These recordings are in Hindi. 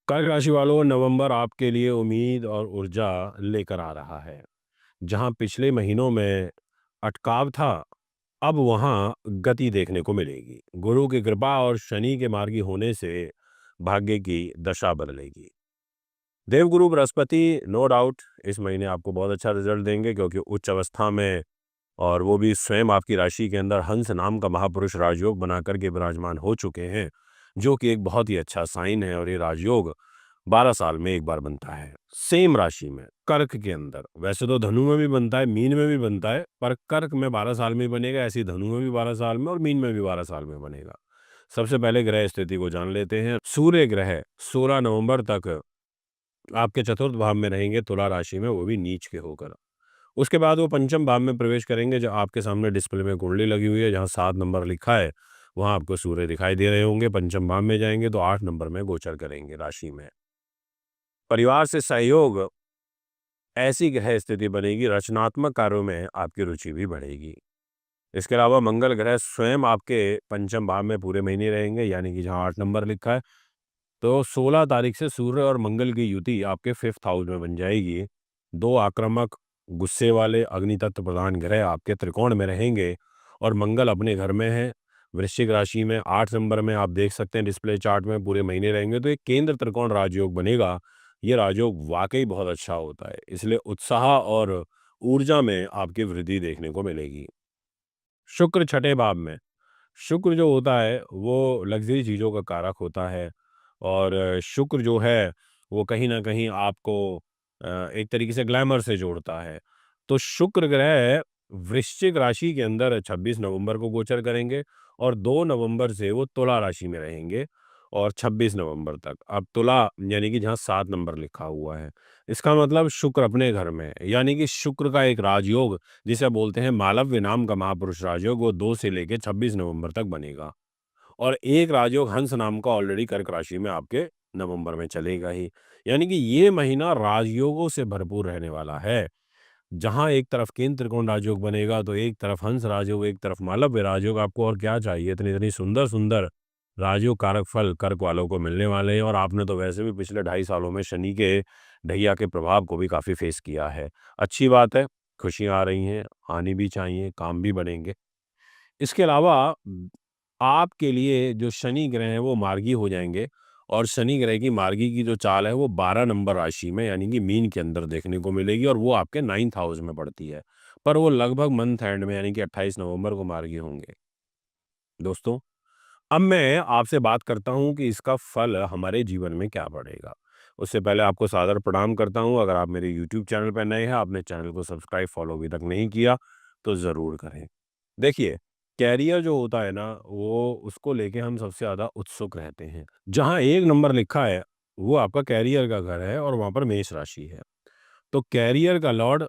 कर्क राशि वालों, नवंबर आपके लिए उम्मीद और ऊर्जा लेकर आ रहा है। जहां पिछले महीनों में अटकाव था, अब वहां गति देखने को मिलेगी। गुरु की कृपा और शनि के मार्गी होने से भाग्य की दशा बदलेगी। देवगुरु बृहस्पति नो डाउट इस महीने आपको बहुत अच्छा रिजल्ट देंगे, क्योंकि उच्च अवस्था में और वो भी स्वयं आपकी राशि के अंदर हंस नाम का महापुरुष राजयोग बना करके विराजमान हो चुके हैं, जो कि एक बहुत ही अच्छा साइन है। और ये राजयोग 12 साल में एक बार बनता है, सेम राशि में, कर्क के अंदर। वैसे तो धनु में भी बनता है, मीन में भी बनता है, पर कर्क में 12 साल में बनेगा, ऐसे ही धनु में भी 12 साल में और मीन में भी 12 साल में बनेगा। सबसे पहले ग्रह स्थिति को जान लेते हैं। सूर्य ग्रह 16 नवंबर तक आपके चतुर्थ भाव में रहेंगे, तुला राशि में, वो भी नीच के होकर। उसके बाद वो पंचम भाव में प्रवेश करेंगे। जो आपके सामने डिस्प्ले में कुंडली लगी हुई है, जहाँ 7 नंबर लिखा है, वहाँ आपको सूर्य दिखाई दे रहे होंगे। पंचम भाव में जाएंगे तो 8 नंबर में गोचर करेंगे राशि में। परिवार से सहयोग, ऐसी ग्रह स्थिति बनेगी, रचनात्मक कार्यों में आपकी रुचि भी बढ़ेगी। इसके अलावा मंगल ग्रह स्वयं आपके पंचम भाव में पूरे महीने रहेंगे, यानी कि जहाँ 8 नंबर लिखा है। तो 16 तारीख से सूर्य और मंगल की युति आपके 5th हाउस में बन जाएगी। दो आक्रामक, गुस्से वाले, अग्नि तत्व प्रधान ग्रह आपके त्रिकोण में रहेंगे और मंगल अपने घर में है, वृश्चिक राशि में 8 नंबर में। आप देख सकते हैं डिस्प्ले चार्ट में पूरे महीने रहेंगे, तो एक केंद्र त्रिकोण राजयोग बनेगा। ये राजयोग वाकई बहुत अच्छा होता है, इसलिए उत्साह और ऊर्जा में आपकी वृद्धि देखने को मिलेगी। शुक्र छठे भाव में, शुक्र जो होता है वो लग्जरी चीज़ों का कारक होता है। और शुक्र जो है वो कहीं न कहीं आपको एक तरीके से ग्लैमर से जोड़ता है। तो शुक्र ग्रह वृश्चिक राशि के अंदर 26 नवंबर को गोचर करेंगे और 2 नवंबर से वो तुला राशि में रहेंगे और 26 नवंबर तक। अब तुला यानी कि जहाँ 7 नंबर लिखा हुआ है, इसका मतलब शुक्र अपने घर में है, यानी कि शुक्र का एक राजयोग जिसे बोलते हैं मालव्य नाम का महापुरुष राजयोग, वो 2 से लेके 26 नवंबर तक बनेगा। और एक राजयोग हंस नाम का ऑलरेडी कर्क राशि में आपके नवंबर में चलेगा ही। यानी कि ये महीना राजयोगों से भरपूर रहने वाला है। जहाँ एक तरफ केंद्र त्रिकोण राजयोग बनेगा, तो एक तरफ हंस राजयोग, एक तरफ मालव्य राजयोग। आपको और क्या चाहिए? इतनी इतनी सुंदर सुंदर राजयोग कारक फल कर्क वालों को मिलने वाले हैं। और आपने तो वैसे भी पिछले 2.5 सालों में शनि के ढैया के प्रभाव को भी काफ़ी फेस किया है। अच्छी बात है, खुशियाँ आ रही हैं, आनी भी चाहिए, काम भी बनेंगे। इसके अलावा आपके लिए जो शनि ग्रह हैं वो मार्गी हो जाएँगे और शनि ग्रह की मार्गी की जो चाल है वो 12 नंबर राशि में, यानी कि मीन के अंदर देखने को मिलेगी और वो आपके 9th हाउस में पड़ती है। पर वो लगभग मंथ एंड में, यानी कि 28 नवंबर को मार्गी होंगे। दोस्तों, अब मैं आपसे बात करता हूँ कि इसका फल हमारे जीवन में क्या पड़ेगा। उससे पहले आपको सादर प्रणाम करता हूँ। अगर आप मेरे यूट्यूब चैनल पर नए हैं, आपने चैनल को सब्सक्राइब, फॉलो अभी तक नहीं किया, तो ज़रूर करें। देखिए, कैरियर जो होता है ना, वो उसको लेके हम सबसे ज़्यादा उत्सुक रहते हैं। जहाँ 1 नंबर लिखा है, वो आपका कैरियर का घर है और वहाँ पर मेष राशि है। तो कैरियर का लॉर्ड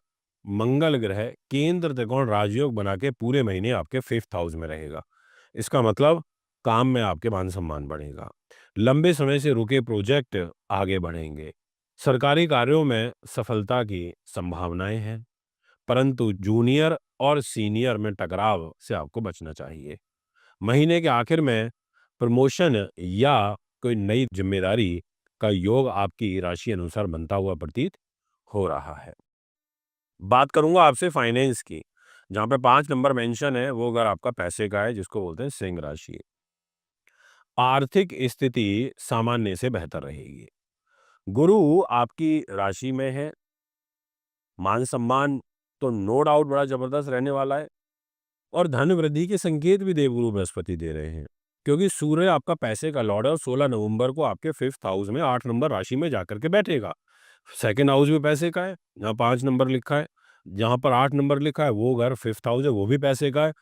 मंगल ग्रह केंद्र त्रिकोण राजयोग बना के पूरे महीने आपके 5th हाउस में रहेगा। इसका मतलब काम में आपके मान सम्मान बढ़ेगा। लंबे समय से रुके प्रोजेक्ट आगे बढ़ेंगे। सरकारी कार्यों में सफलता की संभावनाएं हैं, परंतु जूनियर और सीनियर में टकराव से आपको बचना चाहिए। महीने के आखिर में प्रमोशन या कोई नई जिम्मेदारी का योग आपकी राशि अनुसार बनता हुआ प्रतीत हो रहा है। बात करूंगा आपसे फाइनेंस की, जहां पे 5 नंबर मेंशन है, वो अगर आपका पैसे का है, जिसको बोलते हैं सिंह राशि। आर्थिक स्थिति सामान्य से बेहतर रहेगी। गुरु आपकी राशि में है, मान सम्मान तो नो डाउट बड़ा जबरदस्त रहने वाला है और धन वृद्धि के संकेत भी देवगुरु बृहस्पति दे रहे हैं, क्योंकि सूर्य आपका पैसे का लॉर्ड है और 16 नवंबर को आपके 5th हाउस में 8 नंबर राशि में जाकर के बैठेगा। सेकंड हाउस भी पैसे का है, जहाँ 5 नंबर लिखा है। जहाँ पर 8 नंबर लिखा है वो घर 5th हाउस है, वो भी पैसे का है।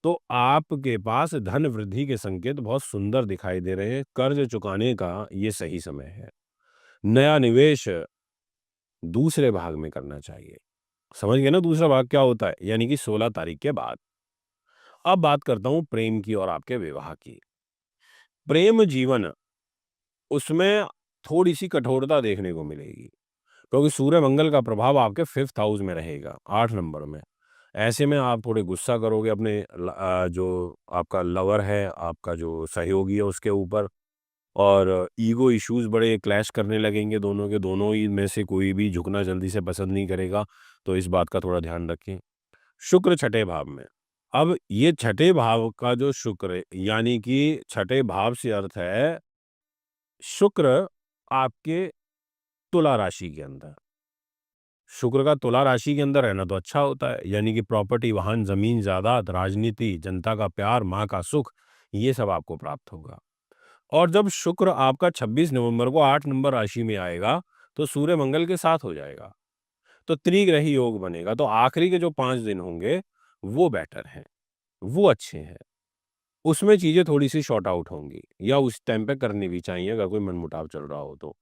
तो आपके पास धन वृद्धि के संकेत बहुत सुंदर दिखाई दे रहे हैं। कर्ज चुकाने का ये सही समय है। नया निवेश दूसरे भाग में करना चाहिए। समझ गए ना दूसरा भाग क्या होता है? यानी कि 16 तारीख के बाद। अब बात करता हूँ प्रेम की और आपके विवाह की। प्रेम जीवन, उसमें थोड़ी-सी कठोरता देखने को मिलेगी, क्योंकि सूर्य मंगल का प्रभाव आपके 5th हाउस में रहेगा, 8 नंबर में। ऐसे में आप थोड़े गुस्सा करोगे अपने जो आपका लवर है, आपका जो सहयोगी है उसके ऊपर, और ईगो इश्यूज बड़े क्लैश करने लगेंगे दोनों के दोनों ही में से कोई भी झुकना जल्दी से पसंद नहीं करेगा, तो इस बात का थोड़ा ध्यान रखें। शुक्र छठे भाव में। अब ये छठे भाव का जो शुक्र है, यानी कि छठे भाव से अर्थ है शुक्र आपके तुला राशि के अंदर। शुक्र का तुला राशि के अंदर रहना तो अच्छा होता है, यानी कि प्रॉपर्टी, वाहन, जमीन, जायदाद, राजनीति, जनता का प्यार, माँ का सुख, ये सब आपको प्राप्त होगा। और जब शुक्र आपका 26 नवंबर को 8 नंबर राशि में आएगा, तो सूर्य मंगल के साथ हो जाएगा, तो त्रिग्रही योग बनेगा। तो आखिरी के जो 5 दिन होंगे वो बेटर हैं, वो अच्छे हैं। उसमें चीजें थोड़ी सी शॉर्ट आउट होंगी या उस टाइम पे करनी भी चाहिए अगर कोई मनमुटाव चल रहा हो तो।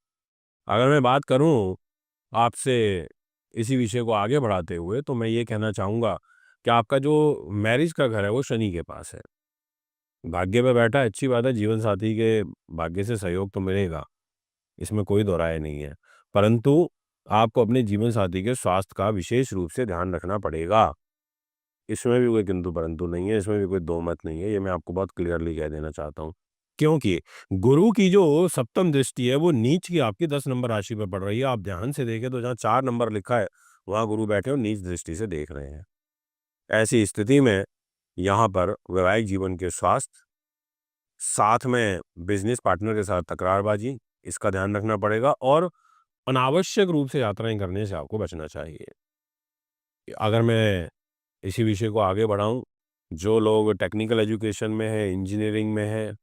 अगर मैं बात करूं आपसे इसी विषय को आगे बढ़ाते हुए, तो मैं ये कहना चाहूंगा कि आपका जो मैरिज का घर है वो शनि के पास है। भाग्य पे बैठा है, अच्छी बात है, जीवन साथी के भाग्य से सहयोग तो मिलेगा, इसमें कोई दो राय नहीं है। परंतु आपको अपने जीवन साथी के स्वास्थ्य का विशेष रूप से ध्यान रखना पड़ेगा। इसमें भी कोई किंतु परंतु नहीं है, इसमें भी कोई दो मत नहीं है, ये मैं आपको बहुत क्लियरली कह देना चाहता हूँ। क्योंकि गुरु की जो सप्तम दृष्टि है वो नीच की आपकी 10 नंबर राशि पर पड़ रही है। आप ध्यान से देखें तो जहाँ 4 नंबर लिखा है वहाँ गुरु बैठे और नीच दृष्टि से देख रहे हैं। ऐसी स्थिति में यहाँ पर वैवाहिक जीवन के स्वास्थ्य, साथ में बिजनेस पार्टनर के साथ तकरारबाजी, इसका ध्यान रखना पड़ेगा और अनावश्यक रूप से यात्राएं करने से आपको बचना चाहिए। अगर मैं इसी विषय को आगे बढ़ाऊं, जो लोग टेक्निकल एजुकेशन में है, इंजीनियरिंग में है,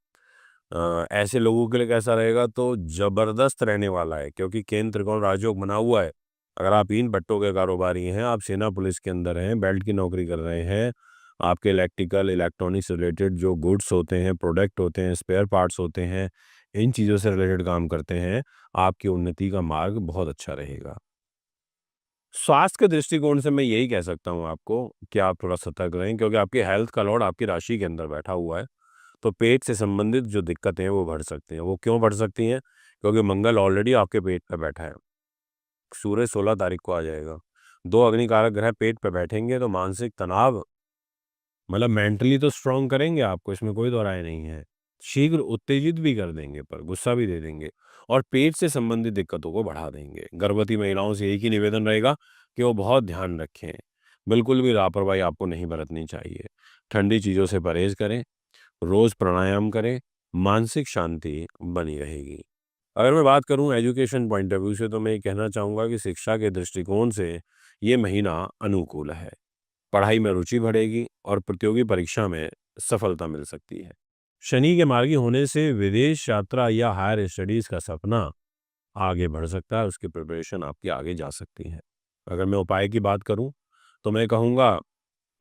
ऐसे लोगों के लिए कैसा रहेगा, तो जबरदस्त रहने वाला है, क्योंकि केंद्र त्रिकोण राजयोग बना हुआ है। अगर आप इन भट्टों के कारोबारी हैं, आप सेना पुलिस के अंदर हैं, बेल्ट की नौकरी कर रहे हैं, आपके इलेक्ट्रिकल इलेक्ट्रॉनिक्स से रिलेटेड जो गुड्स होते हैं, प्रोडक्ट होते हैं, स्पेयर पार्ट्स होते हैं, इन चीज़ों से रिलेटेड काम करते हैं, आपकी उन्नति का मार्ग बहुत अच्छा रहेगा। स्वास्थ्य के दृष्टिकोण से मैं यही कह सकता हूँ आपको कि आप थोड़ा सतर्क रहें, क्योंकि आपकी हेल्थ का लॉर्ड आपकी राशि के अंदर बैठा हुआ है। तो पेट से संबंधित जो दिक्कतें हैं वो बढ़ सकती हैं। वो क्यों बढ़ सकती हैं? क्योंकि मंगल ऑलरेडी आपके पेट पे बैठा है। सूर्य 16 तारीख को आ जाएगा। 2 अग्निकारक ग्रह पेट पे बैठेंगे तो मानसिक तनाव, मतलब मेंटली तो स्ट्रांग करेंगे आपको, इसमें कोई दो राय नहीं है। शीघ्र उत्तेजित भी कर देंगे, पर गुस्सा भी दे देंगे और पेट से संबंधित दिक्कतों को बढ़ा देंगे। गर्भवती महिलाओं से एक ही निवेदन रहेगा कि वो बहुत ध्यान रखें। बिल्कुल भी लापरवाही आपको नहीं बरतनी चाहिए। ठंडी चीज़ों से परहेज़ करें, रोज़ प्राणायाम करें, मानसिक शांति बनी रहेगी। अगर मैं बात करूं एजुकेशन पॉइंट ऑफ व्यू से, तो मैं ये कहना चाहूँगा कि शिक्षा के दृष्टिकोण से ये महीना अनुकूल है। पढ़ाई में रुचि बढ़ेगी और प्रतियोगी परीक्षा में सफलता मिल सकती है। शनि के मार्गी होने से विदेश यात्रा या हायर स्टडीज़ का सपना आगे बढ़ सकता है, उसकी प्रिपरेशन आपकी आगे जा सकती है। अगर मैं उपाय की बात करूं, तो मैं कहूँगा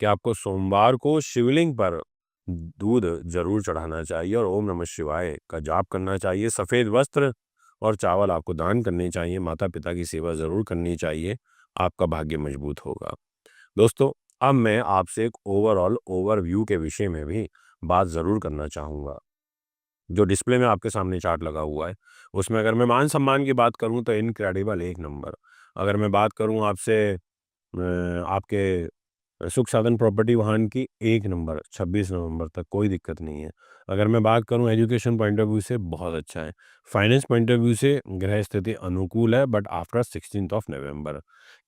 कि आपको सोमवार को शिवलिंग पर दूध जरूर चढ़ाना चाहिए और ओम नमः शिवाय का जाप करना चाहिए। सफ़ेद वस्त्र और चावल आपको दान करने चाहिए। माता पिता की सेवा ज़रूर करनी चाहिए, आपका भाग्य मजबूत होगा। दोस्तों, अब मैं आपसे एक ओवरऑल ओवरव्यू के विषय में भी बात ज़रूर करना चाहूँगा। जो डिस्प्ले में आपके सामने चार्ट लगा हुआ है, उसमें अगर मैं मान सम्मान की बात करूँ तो इनक्रेडिबल 1 नंबर। अगर मैं बात करूँ आपसे आपके सुख साधन प्रॉपर्टी वाहन की 1 नंबर, 26 नवंबर तक कोई दिक्कत नहीं है। अगर मैं बात करूं एजुकेशन पॉइंट ऑफ व्यू से बहुत अच्छा है। फाइनेंस पॉइंट ऑफ व्यू से ग्रह स्थिति अनुकूल है, but after 16th of November.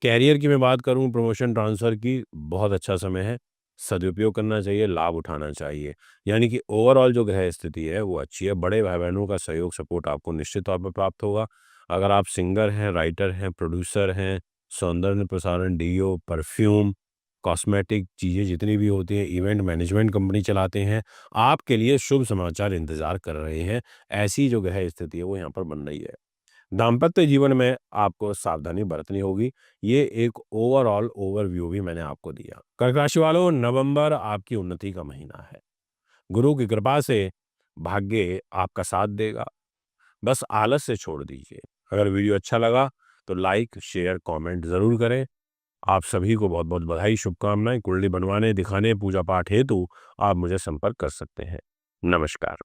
Career की मैं बात करूं, प्रमोशन ट्रांसफ़र की बहुत अच्छा समय है, सदुपयोग करना चाहिए, लाभ उठाना चाहिए। यानी कि ओवरऑल जो ग्रह स्थिति है वो अच्छी है। बड़े भाई-बहनों का सहयोग सपोर्ट आपको निश्चित तौर पर प्राप्त होगा। अगर आप सिंगर हैं, राइटर हैं, प्रोड्यूसर हैं, सौंदर्य प्रसारण, डीओ, परफ्यूम, कॉस्मेटिक चीज़ें जितनी भी होती हैं, इवेंट मैनेजमेंट कंपनी चलाते हैं, आपके लिए शुभ समाचार इंतज़ार कर रहे हैं। ऐसी जो ग्रह स्थिति है वो यहाँ पर बन रही है। दाम्पत्य जीवन में आपको सावधानी बरतनी होगी। ये एक ओवरऑल ओवरव्यू भी मैंने आपको दिया। कर्क राशि वालों, नवंबर आपकी उन्नति का महीना है। गुरु की कृपा से भाग्य आपका साथ देगा। बस आलस से छोड़ दीजिए। अगर वीडियो अच्छा लगा तो लाइक, शेयर, कमेंट ज़रूर करें। आप सभी को बहुत-बहुत बधाई, शुभकामनाएँ। कुंडली बनवाने, दिखाने, पूजा पाठ हेतु आप मुझे संपर्क कर सकते हैं। नमस्कार।